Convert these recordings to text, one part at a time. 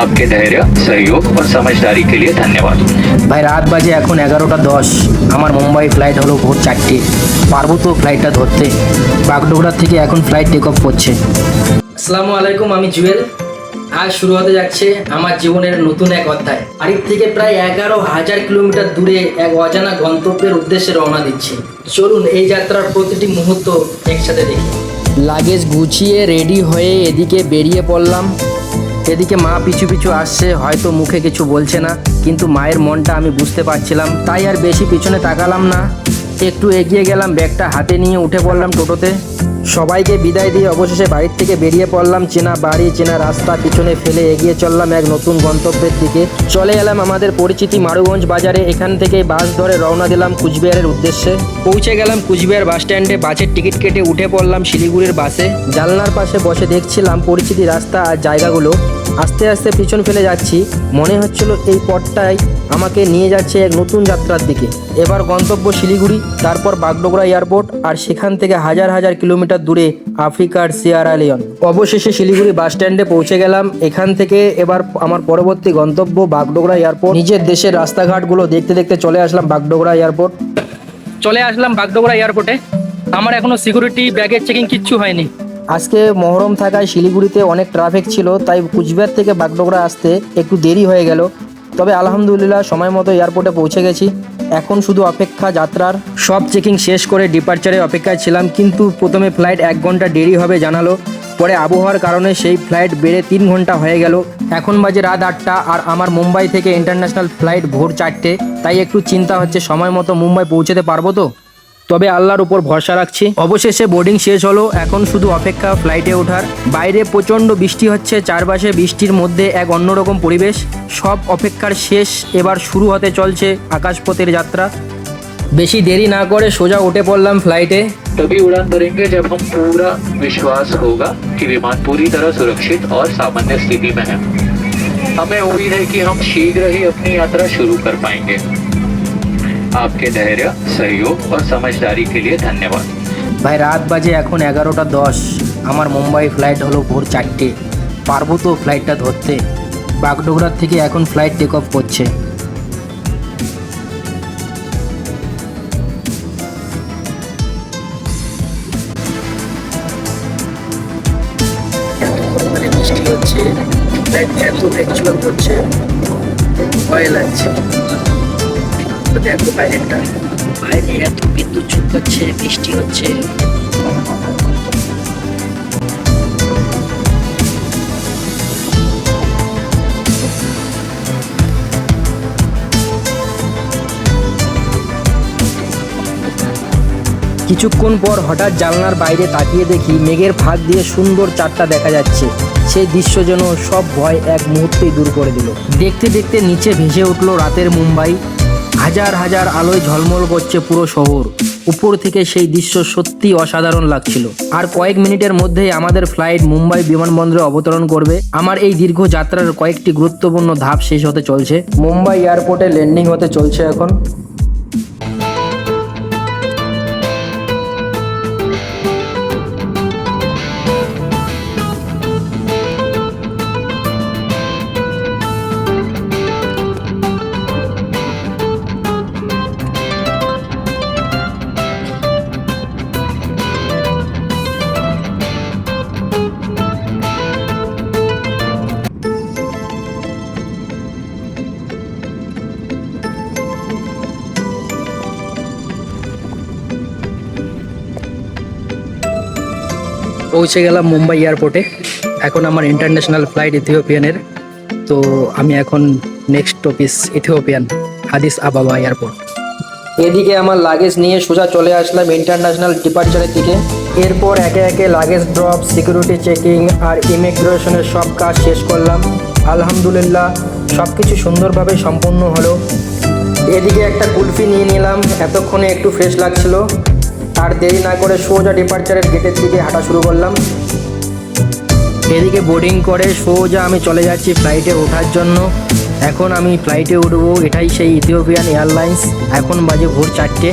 आपके धैर्य, सहयोग और समझदारी के लिए धन्यवाद। ভাই রাত বাজে এখন 11টা 10। আমার মুম্বাই ফ্লাইট হলো ভোর 4টে। পারবো তো ফ্লাইটটা ধরতে? বাগডোগরা থেকে এখন ফ্লাইট টেক অফ করছে। আসসালামু আলাইকুম, আমি জুয়েল। আজ শুরু হতে যাচ্ছে আমার জীবনের নতুন এক অধ্যায়। বাড়ির থেকে প্রায় 11,000 কিলোমিটার দূরে এক অজানা গন্তব্যের উদ্দেশ্যে রওনা দিচ্ছি। চলুন এই যাত্রার প্রতিটি মুহূর্ত একসাথে দেখি। লাগেজ গুছিয়ে রেডি হয়ে এদিকে বেরিয়ে পড়লাম। এদিকে মা পিছু পিছু আসছে, হয়তো মুখে কিছু বলছে না, কিন্তু মায়ের মনটা আমি বুঝতে পারছিলাম। তাই আর বেশি পিছনে তাকালাম না, একটু এগিয়ে গেলাম, ব্যাগটা হাতে নিয়ে উঠে পড়লাম টোটোতে। সবাইকে বিদায় দিয়ে অবশেষে বাড়ির থেকে বেরিয়ে পড়লাম। চেনা বাড়ি, চেনা রাস্তা পিছনে ফেলে এগিয়ে চললাম এক নতুন গন্তব্যের দিকে। চলে এলাম আমাদের পরিচিতি মারুগঞ্জ বাজারে। এখান থেকে বাস ধরে রওনা দিলাম কুচবিহারের উদ্দেশ্যে। পৌঁছে গেলাম কুচবিহার বাস স্ট্যান্ডে। বাসের টিকিট কেটে উঠে পড়লাম শিলিগুড়ির বাসে। জানলার পাশে বসে দেখছিলাম পরিচিতি রাস্তা আর জায়গাগুলো। আস্তে আস্তে পিছন ফেলে যাচ্ছি, মনে হচ্ছিল এই পথটাই আমাকে নিয়ে যাচ্ছে এক নতুন যাত্রার দিকে। এবার গন্তব্য শিলিগুড়ি, তারপর বাগডোগরা এয়ারপোর্ট, আর সেখান থেকে হাজার হাজার কিলোমিটার দূরে আফ্রিকার সিয়েরা লিওন। অবশেষে শিলিগুড়ি বাস স্ট্যান্ডে পৌঁছে গেলাম। এখান থেকে এবার আমার পরবর্তী গন্তব্য বাগডোগরা এয়ারপোর্ট। নিজের দেশের রাস্তাঘাটগুলো দেখতে দেখতে চলে আসলাম বাগডোগরা এয়ারপোর্ট। চলে আসলাম বাগডোগরা এয়ারপোর্টে। আমার এখনো সিকিউরিটি, ব্যাগের চেকিং কিচ্ছু হয়নি। আজকে মহরম থাকায় শিলিগুড়িতে অনেক ট্রাফিক ছিল, তাই কুচবিহার থেকে বাগডোগরা আসতে একটু দেরি হয়ে গেল। তবে আলহামদুলিল্লাহ সময় মতো এয়ারপোর্টে পৌঁছে গেছি। এখন শুধু অপেক্ষা যাত্রার। সব চেকিং শেষ করে ডিপার্চারের অপেক্ষায় ছিলাম, কিন্তু প্রথমে ফ্লাইট 1 ঘন্টা দেরি হবে জানালো। পরে আবহাওয়ার কারণে সেই ফ্লাইট বেড়ে 3 ঘন্টা হয়ে গেল। এখন বাজে রাত 8টা, আর আমার মুম্বাই থেকে ইন্টারন্যাশনাল ফ্লাইট ভোর 4টে। তাই একটু চিন্তা হচ্ছে সময় মতো মুম্বাই পৌঁছাতে পারবো তো। তবে আল্লাহর উপর ভরসা রাখছি। অবশেষে বোর্ডিং শেষ হলো, এখন শুধু অপেক্ষা ফ্লাইটে ওঠার। বাইরে প্রচণ্ড বৃষ্টি হচ্ছে, চারপাশে বৃষ্টির মধ্যে এক অন্যরকম পরিবেশ। সব অপেক্ষার শেষ, এবার শুরু হতে চলছে আকাশপথের যাত্রা। বেশি দেরি না করে সোজা উঠে পড়লাম ফ্লাইটে। तभी उड़ान भरेंगे जब हम पूरा विश्वास होगा कि विमान पूरी तरह सुरक्षित और सामान्य स्थिति में है। हमें उम्मीद है कि हम शीघ्र ही अपनी यात्रा शुरू कर पाएंगे। आपके धैर्य, सहयोग और समझदारी के लिए धन्यवाद। ভাই রাত বাজে এখন 11টা 10। আমার মুম্বাই ফ্লাইট হলো ভোর 4টে। পারবো তো ফ্লাইটটা ধরতে? বাগডোগরার থেকে এখন ফ্লাইট টেক অফ করছে। বৃষ্টি হচ্ছে, ফ্লাইট এত ভেঙচুর করছে, ভয় লাগছে। দেখো বাইরেটা, বাইরে এত বিদ্যুৎ চমকাচ্ছে, বৃষ্টি হচ্ছে। কিছুক্ষণ পর হঠাৎ জানলার বাইরে তাকিয়ে দেখি মেঘের ফাঁক দিয়ে সুন্দর চাঁদটা দেখা যাচ্ছে। সেই দৃশ্য যেন সব ভয় এক মুহূর্তেই দূর করে দিল। দেখতে দেখতে নিচে ভেসে উঠলো রাতের মুম্বাই। হাজার হাজার আলোয় ঝলমল করছে পুরো শহর। উপর থেকে সেই দৃশ্য সত্যি অসাধারণ লাগছিল। আর কয়েক মিনিটের মধ্যেই আমাদের ফ্লাইট মুম্বাই বিমানবন্দরে অবতরণ করবে। আমার এই দীর্ঘ যাত্রার কয়েকটি গুরুত্বপূর্ণ ধাপ শেষ হতে চলছে। মুম্বাই এয়ারপোর্টে ল্যান্ডিং হতে চলছে এখন। পৌঁছে গেলাম মুম্বাই এয়ারপোর্টে। এখন আমার ইন্টারন্যাশনাল ফ্লাইট ইথিওপিয়ানের। তো আমি এখন নেক্সট অফিস ইথিওপিয়ান আদিস আবাবা এয়ারপোর্ট। এদিকে আমার লাগেজ নিয়ে সোজা চলে আসলাম ইন্টারন্যাশনাল ডিপার্চারের দিকে। এরপর একে একে লাগেজ ড্রপ, সিকিউরিটি চেকিং আর ইমিগ্রেশনের সব কাজ শেষ করলাম। আলহামদুলিল্লাহ সব কিছু সুন্দরভাবে সম্পূর্ণ হলো। এদিকে একটা কুলফি নিয়ে নিলাম, এতক্ষণে একটু ফ্রেশ লাগছিল। আর দেরি না করে সোজা ডিপার্চারের গেটের দিকে হাঁটা শুরু করলাম। এদিকে বোর্ডিং করে সোজা আমি চলে যাচ্ছি ফ্লাইটে ওঠার জন্য। এখন আমি ফ্লাইটে উঠবো, এটাই সেই ইথিওপিয়ান এয়ারলাইন্স। এখন বাজে ভোর 4টে।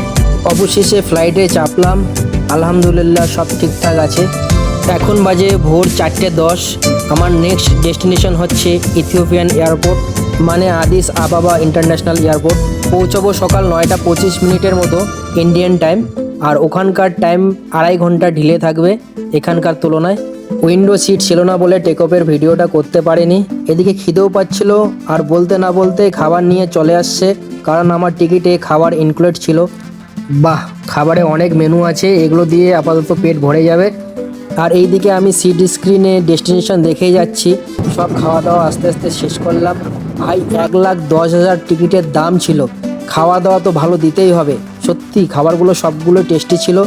অবশেষে ফ্লাইটে চাপলাম। আলহামদুলিল্লাহ সব ঠিকঠাক আছে। এখন বাজে ভোর 4:10। আমার নেক্সট ডেস্টিনেশন হচ্ছে ইথিওপিয়ান এয়ারপোর্ট, মানে আদিস আবাবা ইন্টারন্যাশনাল এয়ারপোর্ট। পৌঁছাবো সকাল 9টা 25 মতো ইন্ডিয়ান টাইম, আর ওখানকার টাইম 2.5 ঘন্টা ঢিলে থাকবে এখানকার তুলনায়। উইন্ডো সিট ছিল না বলে টেক অফের ভিডিওটা করতে পারিনি। এদিকে খিদেও পাচ্ছিল, আর বলতে না বলতে খাবার নিয়ে চলে আসছে, কারণ আমার টিকিটে খাবার ইনক্লুড ছিল। বাহ, খাবারে অনেক মেনু আছে, এগুলো দিয়ে আপাতত পেট ভরে যাবে। আর এইদিকে আমি সিট স্ক্রিনে ডেস্টিনেশন দেখেই যাচ্ছি। সব খাওয়া দাওয়া আস্তে আস্তে শেষ করলাম। ভাই 1,10,000 টিকিটের দাম ছিল, খাওয়া দাওয়া তো ভালো দিতেই হবে। সত্যি খাবারগুলো সবগুলো টেস্টি ছিল।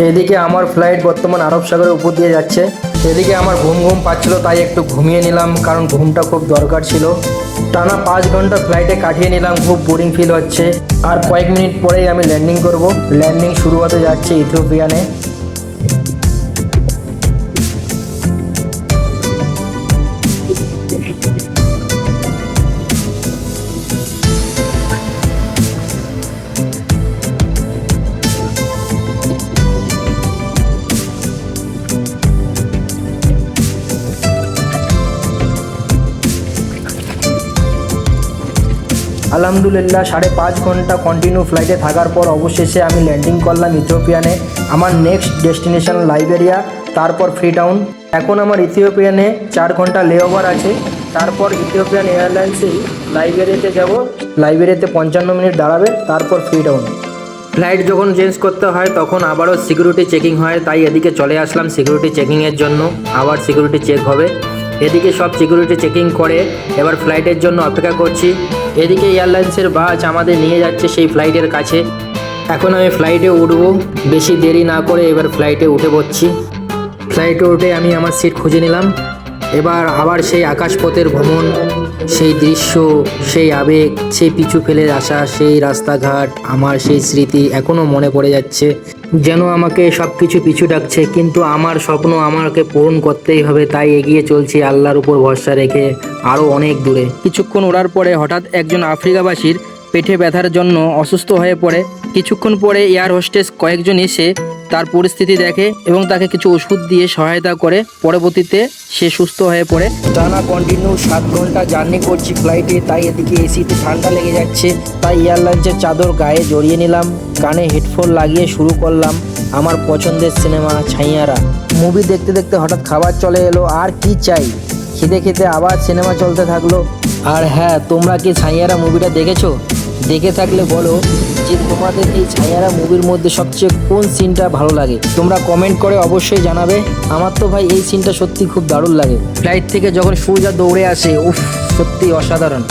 এদিকে আমার ফ্লাইট বর্তমান আরব সাগরের উপর দিয়ে যাচ্ছে। এদিকে আমার ঘুম পাচ্ছিল, তাই একটু ঘুমিয়ে নিলাম, কারণ ঘুমটা খুব দরকার ছিল। টানা 5 ঘন্টা ফ্লাইটে কাটিয়ে নিলাম, খুব বোরিং ফিল হচ্ছে। আর কয়েক মিনিট পরেই আমি ল্যান্ডিং করব। ল্যান্ডিং শুরু হতে যাচ্ছে ইথিওপিয়ানে। আলহামদুলিল্লাহ 5.5 ঘন্টা কন্টিনিউ ফ্লাইটে থাকার পর অবশেষে আমি ল্যান্ডিং করলাম ইথিওপিয়ানে। আমার নেক্সট ডেস্টিনেশন লাইবেরিয়া, তারপর ফ্রি টাউন। এখন আমার ইথিওপিয়ানে 4 ঘন্টা লেওভার আছে, তারপর ইথিওপিয়ান এয়ারলাইন্সেই লাইবেরিয়াতে যাব। লাইবেরিয়াতে 55 মিনিট দাঁড়াবে, তারপর ফ্রি টাউন। ফ্লাইট যখন চেঞ্জ করতে হয় তখন আবারও সিকিউরিটি চেকিং হয়, তাই এদিকে চলে আসলাম সিকিউরিটি চেকিংয়ের জন্য। আবার সিকিউরিটি চেক হবে। এদিকে সব সিকিউরিটি চেকিং করে এবার ফ্লাইটের জন্য অপেক্ষা করছি। এদিকে এয়ারলাইন্সের বাস আমাদের নিয়ে যাচ্ছে সেই ফ্লাইটের কাছে। এখন আমি ফ্লাইটে উঠব, বেশি দেরি না করে এবার ফ্লাইটে উঠে পড়ছি। ফ্লাইটে উঠে আমি আমার সিট খুঁজে নিলাম। এবার আবার সেই আকাশপথের ভ্রমণ, সেই দৃশ্য, সেই আবেগ, সেই পিছু ফেলে আসা সেই রাস্তাঘাট, আমার সেই স্মৃতি এখনও মনে পড়ে যাচ্ছে। যেন আমাকে সব কিছু পিছু ডাকছে, কিন্তু আমার স্বপ্ন আমাকে পূরণ করতেই হবে, তাই এগিয়ে চলছি আল্লাহর উপর ভরসা রেখে আরও অনেক দূরে। কিছুক্ষণ ওড়ার পরে হঠাৎ একজন আফ্রিকাবাসীর পেটে ব্যথার জন্য অসুস্থ হয়ে পড়ে। কিছুক্ষণ পরে এয়ার হোস্টেস কয়েকজন এসে তার পরিস্থিতি দেখে এবং তাকে কিছু ওষুধ দিয়ে সহায়তা করে। পরবর্তীতে সে সুস্থ হয়ে পড়ে। টানা কন্টিনিউ 7 ঘন্টা জার্নি করছি ফ্লাইটে, তাই এদিকে এসিতে ঠান্ডা লেগে যাচ্ছে। তাই এয়ারলাইন্সের চাদর গায়ে জড়িয়ে নিলাম, কানে হেডফোন লাগিয়ে শুরু করলাম আমার পছন্দের সিনেমা ছাইয়ারা। মুভি দেখতে দেখতে হঠাৎ খাবার চলে এলো, আর কি চাই। খেতে খেতে আবার সিনেমা চলতে থাকলো। আর হ্যাঁ, তোমরা কি ছাইয়ারা মুভিটা দেখেছো? দেখে থাকলে বলো যে তোমাদের এই ছাইয়ারা মুভির মধ্যে সবচেয়ে কোন সিনটা ভালো লাগে। তোমরা কমেন্ট করে অবশ্যই জানাবে। আমার তো ভাই এই সিনটা সত্যি খুব দারুণ লাগে। ফ্লাইট থেকে যখন সোজা দৌড়ে আসে, উফ, সত্যি অসাধারণ।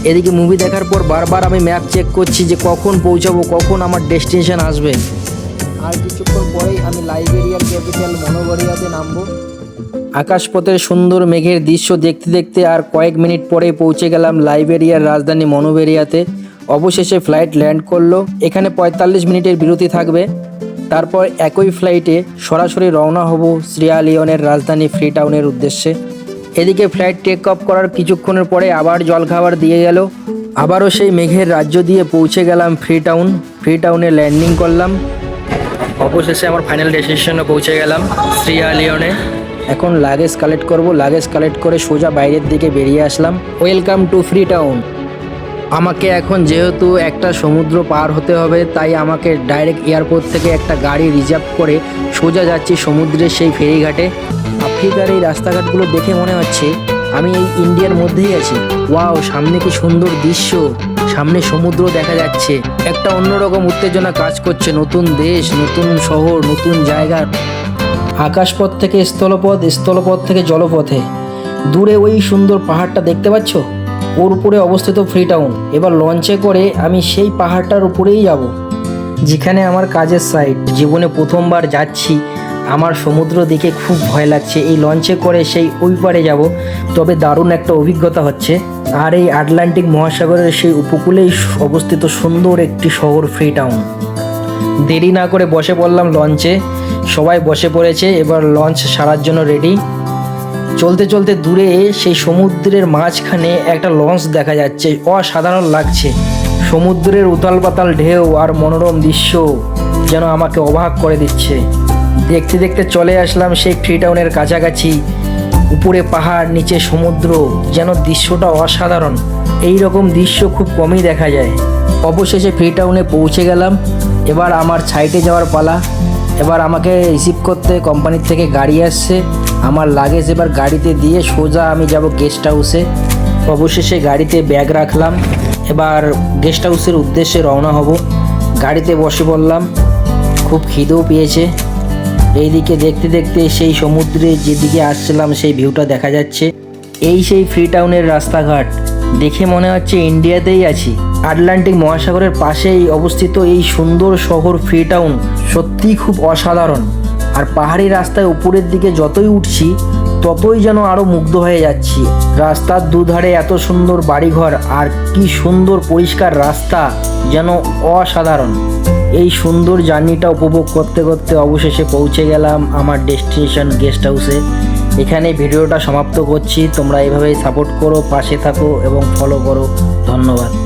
এদিকে মুভি দেখার পর বারবার আমি ম্যাপ চেক করছি যে কখন পৌঁছাবো, কখন আমার ডেস্টিনেশন আসবে। আর কিছুক্ষণ পরেই আমি লাইবেরিয়ার ক্যাপিটাল মনোবরিয়াতে নামবো। আকাশপথের সুন্দর মেঘের দৃশ্য দেখতে দেখতে আর কয়েক মিনিট পরে পৌঁছে গেলাম লাইবেরিয়ার রাজধানী মনোবেরিয়াতে। অবশেষে ফ্লাইট ল্যান্ড করলো। এখানে 45 মিনিটের বিরতি থাকবে, তারপর একই ফ্লাইটে সরাসরি রওনা হব সিয়েরা-লিওনের রাজধানী ফ্রি টাউনের উদ্দেশ্যে। এদিকে ফ্লাইট টেক অফ করার কিছুক্ষণের পরে আবার জলখাবার দিয়ে গেল। আবারও সেই মেঘের রাজ্য দিয়ে পৌঁছে গেলাম ফ্রি টাউন। ফ্রি টাউনে ল্যান্ডিং করলাম। অবশেষে আমার ফাইনাল ডেস্টিনেশনে পৌঁছে গেলাম সিয়েরা-লিওনে। এখন লাগেজ কালেক্ট করব। লাগেজ কালেক্ট করে সোজা বাইরের দিকে বেরিয়ে আসলাম। Welcome to Freetown. আমাকে এখন যেহেতু একটা সমুদ্র পার হতে হবে, তাই আমাকে ডাইরেক্ট এয়ারপোর্ট থেকে একটা গাড়ি রিজার্ভ করে সোজা যাচ্ছি সমুদ্রের সেই ফেরিঘাটে। আফ্রিকার এই রাস্তাঘাটগুলো দেখে মনে হচ্ছে আমি এই ইন্ডিয়ার মধ্যেই আছি। ওয়াও, সামনে কি সুন্দর দৃশ্য, সামনে সমুদ্র দেখা যাচ্ছে। একটা অন্যরকম উত্তেজনা কাজ করছে। নতুন দেশ, নতুন শহর, নতুন জায়গা। আকাশপথ থেকে স্থলপথ, স্থলপথ থেকে জলপথে। দূরে ওই সুন্দর পাহাড়টা দেখতে পাচ্ছ, ওর উপরে অবস্থিত ফ্রি টাউন। এবার লঞ্চে করে আমি সেই পাহাড়টার উপরেই যাব, যেখানে আমার কাজের সাইট। জীবনে প্রথমবার যাচ্ছি। আমার সমুদ্র দেখে খুব ভয় লাগছে। এই লঞ্চে করে সেই ওই পারে যাব, তবে দারুণ একটা অভিজ্ঞতা হচ্ছে। আর এই আটলান্টিক মহাসাগরের সেই উপকূলেই অবস্থিত সুন্দর একটি শহর ফ্রি টাউন। দেরি না করে বসে পড়লাম লঞ্চে। সবাই বসে পড়েছে, এবার লঞ্চ ছাড়ার জন্য রেডি। চলতে চলতে দূরে সেই সমুদ্রের মাঝখানে একটা লঞ্চ দেখা যাচ্ছে। অসাধারণ লাগছে। সমুদ্রের উতাল পাতাল ঢেউ আর মনোরম দৃশ্য যেন আমাকে অবাক করে দিচ্ছে। দেখতে দেখতে চলে আসলাম সেই ফ্রি টাউনের কাছাকাছি। উপরে পাহাড়, নিচে সমুদ্র, যেন দৃশ্যটা অসাধারণ। এই রকম দৃশ্য খুব কমই দেখা যায়। অবশেষে ফ্রি টাউনে পৌঁছে গেলাম। এবার আমার সাইটে যাওয়ার পালা। এবার আমাকে রিসিভ করতে কোম্পানির থেকে গাড়ি আসছে। আমার লাগেজ এবার গাড়িতে দিয়ে সোজা আমি যাব গেস্ট হাউসে। অবশেষে গাড়িতে ব্যাগ রাখলাম। এবার গেস্ট হাউসের উদ্দেশ্যে রওনা হব। গাড়িতে বসে পড়লাম। খুব খিদেও পেয়েছে। এইদিকে দেখতে দেখতে সেই সমুদ্রে যেদিকে আসছিলাম সেই ভিউটা দেখা যাচ্ছে। এই সেই ফ্রি টাউনের রাস্তাঘাট, দেখে মনে হচ্ছে ইন্ডিয়াতেই আছি। আটলান্টিক মহাসাগরের পাশেই অবস্থিত এই সুন্দর শহর ফ্রি টাউন সত্যিই খুব অসাধারণ। আর পাহাড়ি রাস্তায় উপরের দিকে যতই উঠছি ততই যেন আরও মুগ্ধ হয়ে যাচ্ছি। রাস্তার দুধারে এত সুন্দর বাড়িঘর আর কি সুন্দর পরিষ্কার রাস্তা, যেন অসাধারণ। এই সুন্দর জার্নিটা উপভোগ করতে করতে অবশেষে পৌঁছে গেলাম আমার ডেস্টিনেশন গেস্ট হাউসে। এখানে ভিডিওটা সমাপ্ত করছি। তোমরা এভাবেই সাপোর্ট করো, পাশে থাকো এবং ফলো করো। ধন্যবাদ।